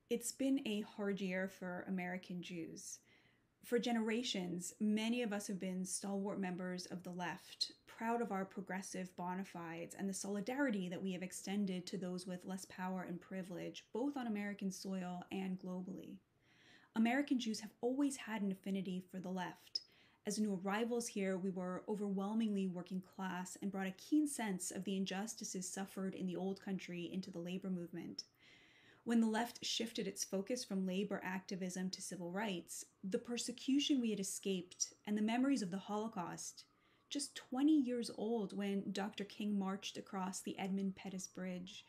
It's been a hard year for American Jews. For generations, many of us have been stalwart members of the left, proud of our progressive bona fides and the solidarity that we have extended to those with less power and privilege, both on American soil and globally. American Jews have always had an affinity for the left. As new arrivals here, we were overwhelmingly working class and brought a keen sense of the injustices suffered in the old country into the labor movement. When the left shifted its focus from labor activism to civil rights, the persecution we had escaped and the memories of the Holocaust, just 20 years old when Dr. King marched across the Edmund Pettus Bridge,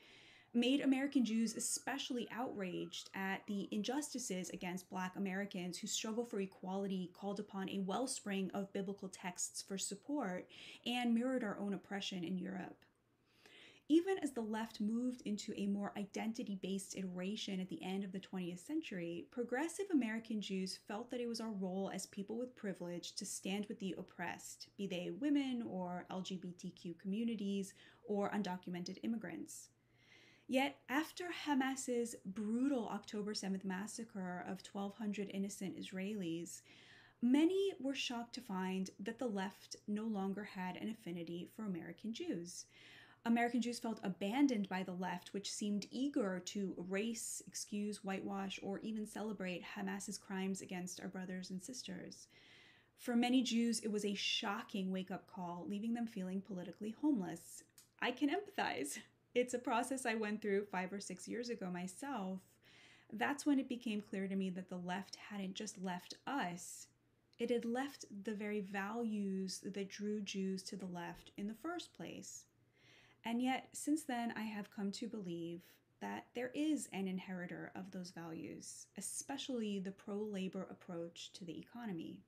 made American Jews especially outraged at the injustices against Black Americans whose struggle for equality called upon a wellspring of biblical texts for support and mirrored our own oppression in Europe. Even as the left moved into a more identity-based iteration at the end of the 20th century, progressive American Jews felt that it was our role as people with privilege to stand with the oppressed, be they women or LGBTQ communities or undocumented immigrants. Yet, after Hamas's brutal October 7th massacre of 1,200 innocent Israelis, many were shocked to find that the left no longer had an affinity for American Jews. American Jews felt abandoned by the left, which seemed eager to erase, excuse, whitewash, or even celebrate Hamas's crimes against our brothers and sisters. For many Jews, it was a shocking wake-up call, leaving them feeling politically homeless. I can empathize. It's a process I went through 5 or 6 years ago myself. That's when it became clear to me that the left hadn't just left us. It had left the very values that drew Jews to the left in the first place. And yet, since then, I have come to believe that there is an inheritor of those values, especially the pro-labor approach to the economy.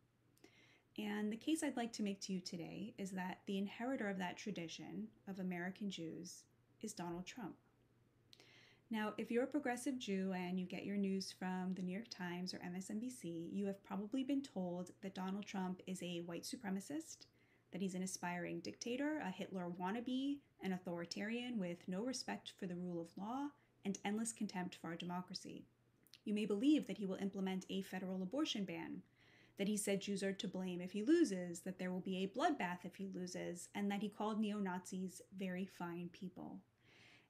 And the case I'd like to make to you today is that the inheritor of that tradition of American Jews is Donald Trump. Now, if you're a progressive Jew and you get your news from the New York Times or MSNBC, you have probably been told that Donald Trump is a white supremacist, that he's an aspiring dictator, a Hitler wannabe, an authoritarian with no respect for the rule of law and endless contempt for our democracy. You may believe that he will implement a federal abortion ban, that he said Jews are to blame if he loses, that there will be a bloodbath if he loses, and that he called neo-Nazis very fine people.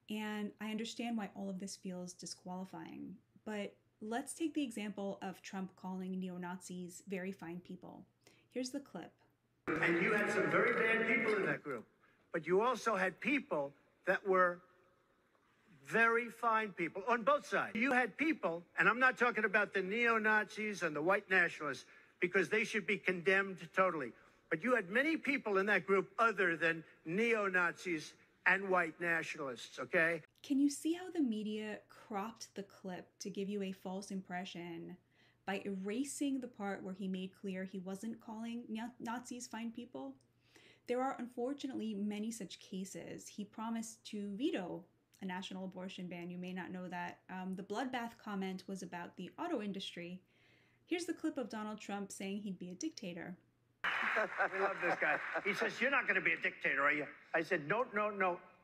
And I understand why all of this feels disqualifying, but let's take the example of Trump calling neo-Nazis very fine people. Here's the clip. And you had some very bad people in that group, but you also had people that were very fine people on both sides. You had people, and I'm not talking about the neo-Nazis and the white nationalists, because they should be condemned totally. But you had many people in that group other than neo-Nazis and white nationalists, okay? Can you see how the media cropped the clip to give you a false impression by erasing the part where he made clear he wasn't calling Nazis fine people? There are unfortunately many such cases. He promised to veto a national abortion ban. You may not know that. The bloodbath comment was about the auto industry. Here's the clip of Donald Trump saying he'd be a dictator. I love this guy. He says, "You're not going to be a dictator, are you?" I said, no,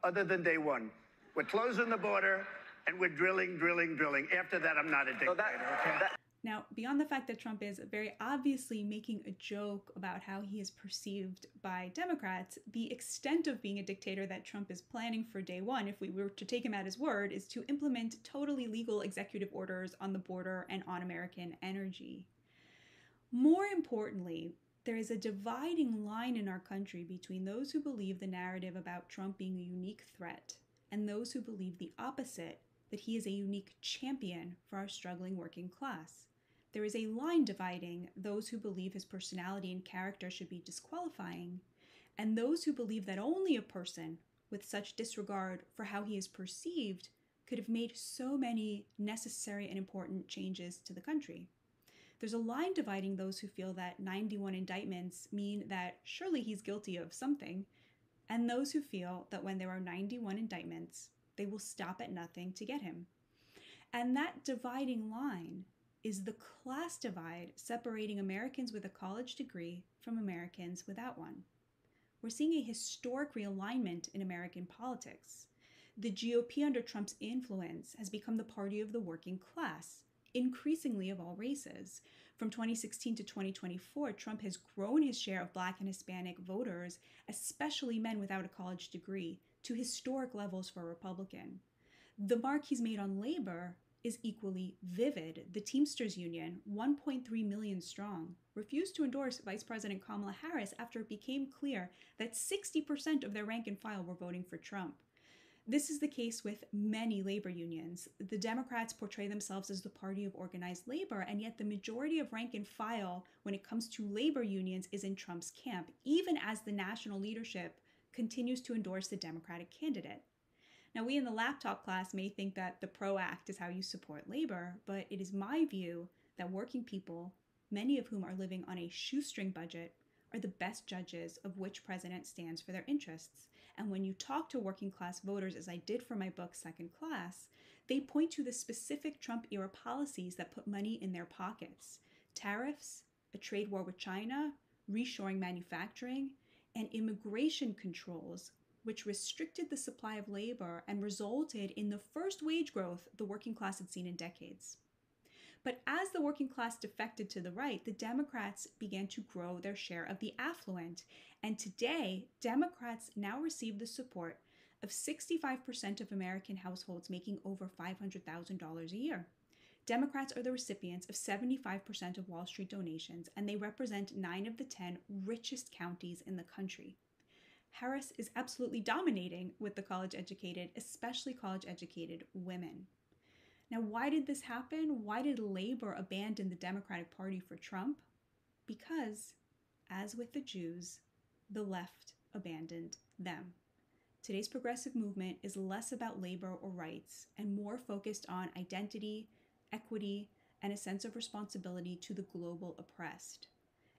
other than day one. We're closing the border and we're drilling. After that, I'm not a dictator, okay? Now, beyond the fact that Trump is very obviously making a joke about how he is perceived by Democrats, the extent of being a dictator that Trump is planning for day one, if we were to take him at his word, is to implement totally legal executive orders on the border and on American energy. More importantly, there is a dividing line in our country between those who believe the narrative about Trump being a unique threat and those who believe the opposite, that he is a unique champion for our struggling working class. There is a line dividing those who believe his personality and character should be disqualifying, and those who believe that only a person with such disregard for how he is perceived could have made so many necessary and important changes to the country. There's a line dividing those who feel that 91 indictments mean that surely he's guilty of something, and those who feel that when there are 91 indictments, they will stop at nothing to get him. And that dividing line is the class divide separating Americans with a college degree from Americans without one. We're seeing a historic realignment in American politics. The GOP under Trump's influence has become the party of the working class, increasingly of all races. From 2016 to 2024, Trump has grown his share of Black and Hispanic voters, especially men without a college degree, to historic levels for a Republican. The mark he's made on labor is equally vivid. The Teamsters Union, 1.3 million strong, refused to endorse Vice President Kamala Harris after it became clear that 60% of their rank and file were voting for Trump. This is the case with many labor unions. The Democrats portray themselves as the party of organized labor, and yet the majority of rank and file when it comes to labor unions is in Trump's camp, even as the national leadership continues to endorse the Democratic candidate. Now, we in the laptop class may think that the PRO Act is how you support labor, but it is my view that working people, many of whom are living on a shoestring budget, are the best judges of which president stands for their interests. And when you talk to working class voters, as I did for my book, Second Class, they point to the specific Trump-era policies that put money in their pockets. Tariffs, a trade war with China, reshoring manufacturing, and immigration controls, which restricted the supply of labor and resulted in the first wage growth the working class had seen in decades. But as the working class defected to the right, the Democrats began to grow their share of the affluent. And today, Democrats now receive the support of 65% of American households making over $500,000 a year. Democrats are the recipients of 75% of Wall Street donations, and they represent 9 of the 10 richest counties in the country. Harris is absolutely dominating with the college-educated, especially college-educated women. Now, why did this happen? Why did labor abandon the Democratic Party for Trump? Because, as with the Jews, the left abandoned them. Today's progressive movement is less about labor or rights and more focused on identity, equity, and a sense of responsibility to the global oppressed.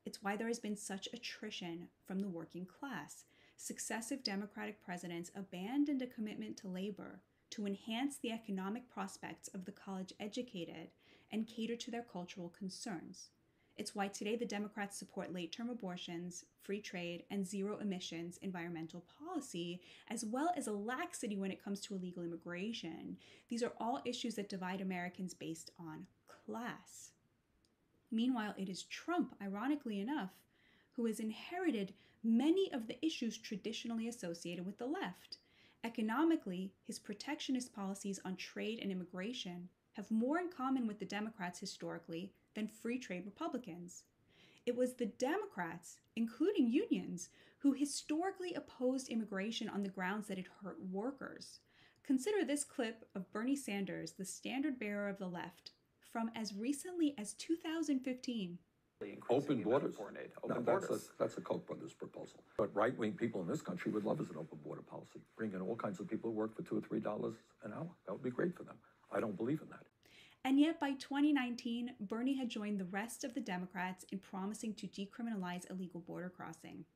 It's why there has been such attrition from the working class. Successive Democratic presidents abandoned a commitment to labor to enhance the economic prospects of the college-educated and cater to their cultural concerns. It's why today the Democrats support late-term abortions, free trade, and zero-emissions environmental policy, as well as a laxity when it comes to illegal immigration. These are all issues that divide Americans based on class. Meanwhile, it is Trump, ironically enough, who has inherited many of the issues traditionally associated with the left. Economically, his protectionist policies on trade and immigration have more in common with the Democrats historically than free trade Republicans. It was the Democrats, including unions, who historically opposed immigration on the grounds that it hurt workers. Consider this clip of Bernie Sanders, the standard bearer of the left, from as recently as 2015. Open borders. That's a Koch brothers proposal. But right-wing people in this country would love as an open border policy. Bring in all kinds of people who work for $2 or $3 an hour. That would be great for them. I don't believe in that. And yet by 2019, Bernie had joined the rest of the Democrats in promising to decriminalize illegal border crossing.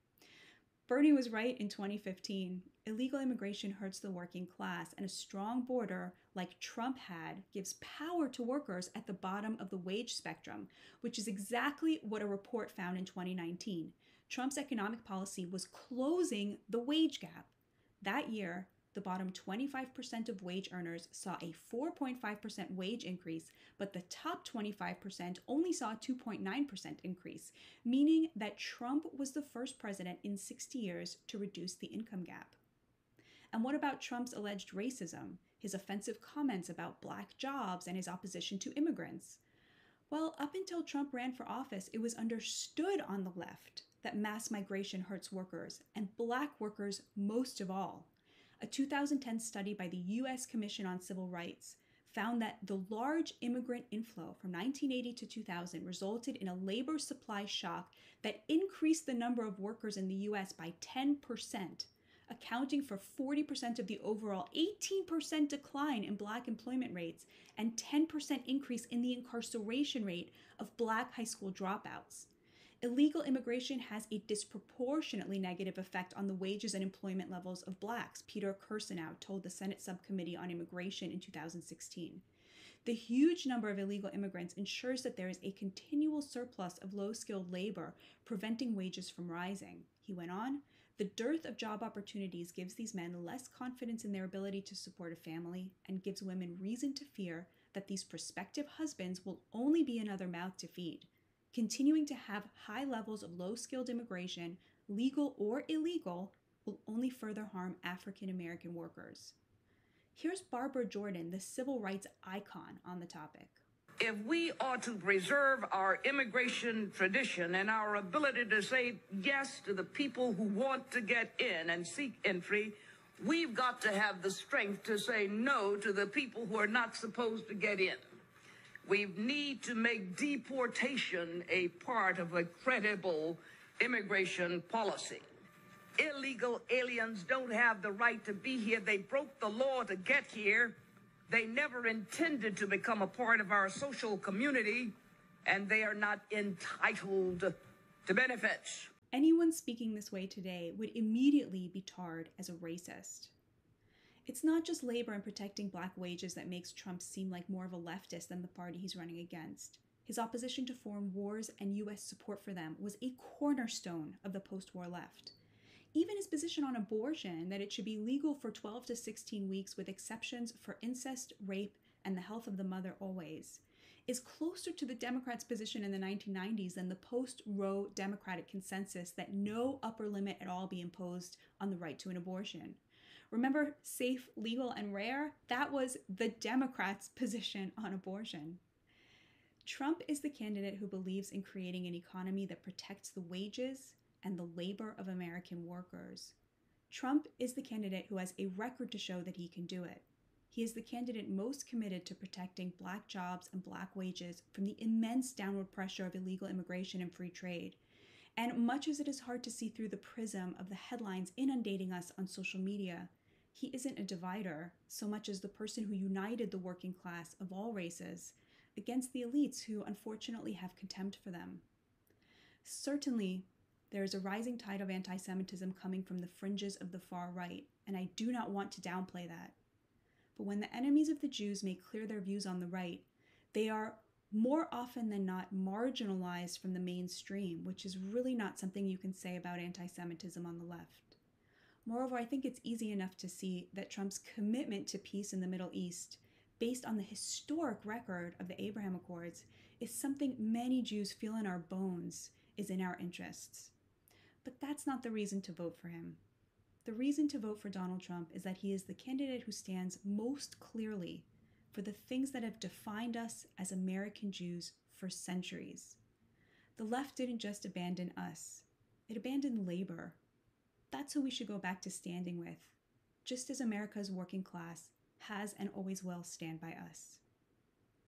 Bernie was right in 2015. Illegal immigration hurts the working class, and a strong border, like Trump had, gives power to workers at the bottom of the wage spectrum, which is exactly what a report found in 2019. Trump's economic policy was closing the wage gap. That year, the bottom 25% of wage earners saw a 4.5% wage increase, but the top 25% only saw a 2.9% increase, meaning that Trump was the first president in 60 years to reduce the income gap. And what about Trump's alleged racism, his offensive comments about black jobs, and his opposition to immigrants? Well, up until Trump ran for office, it was understood on the left that mass migration hurts workers, and black workers most of all. A 2010 study by the U.S. Commission on Civil Rights found that the large immigrant inflow from 1980 to 2000 resulted in a labor supply shock that increased the number of workers in the U.S. by 10%, accounting for 40% of the overall 18% decline in black employment rates and 10% increase in the incarceration rate of black high school dropouts. Illegal immigration has a disproportionately negative effect on the wages and employment levels of blacks, Peter Kirsanow told the Senate Subcommittee on Immigration in 2016. The huge number of illegal immigrants ensures that there is a continual surplus of low-skilled labor, preventing wages from rising. He went on, The dearth of job opportunities gives these men less confidence in their ability to support a family and gives women reason to fear that these prospective husbands will only be another mouth to feed. Continuing to have high levels of low-skilled immigration, legal or illegal, will only further harm African American workers. Here's Barbara Jordan, the civil rights icon, on the topic. If we are to preserve our immigration tradition and our ability to say yes to the people who want to get in and seek entry, we've got to have the strength to say no to the people who are not supposed to get in. We need to make deportation a part of a credible immigration policy. Illegal aliens don't have the right to be here. They broke the law to get here. They never intended to become a part of our social community, and they are not entitled to benefits. Anyone speaking this way today would immediately be tarred as a racist. It's not just labor and protecting black wages that makes Trump seem like more of a leftist than the party he's running against. His opposition to foreign wars and U.S. support for them was a cornerstone of the post-war left. Even his position on abortion, that it should be legal for 12 to 16 weeks with exceptions for incest, rape, and the health of the mother always, is closer to the Democrats' position in the 1990s than the post-Roe Democratic consensus that no upper limit at all be imposed on the right to an abortion. Remember safe, legal, and rare? That was the Democrats' position on abortion. Trump is the candidate who believes in creating an economy that protects the wages and the labor of American workers. Trump is the candidate who has a record to show that he can do it. He is the candidate most committed to protecting black jobs and black wages from the immense downward pressure of illegal immigration and free trade. And much as it is hard to see through the prism of the headlines inundating us on social media, he isn't a divider so much as the person who united the working class of all races against the elites who unfortunately have contempt for them. Certainly, there is a rising tide of anti-Semitism coming from the fringes of the far right, and I do not want to downplay that. But when the enemies of the Jews make clear their views on the right, they are more often than not marginalized from the mainstream, which is really not something you can say about anti-Semitism on the left. Moreover, I think it's easy enough to see that Trump's commitment to peace in the Middle East, based on the historic record of the Abraham Accords, is something many Jews feel in our bones is in our interests. But that's not the reason to vote for him. The reason to vote for Donald Trump is that he is the candidate who stands most clearly for the things that have defined us as American Jews for centuries. The left didn't just abandon us, it abandoned labor. That's who we should go back to standing with, just as America's working class has and always will stand by us.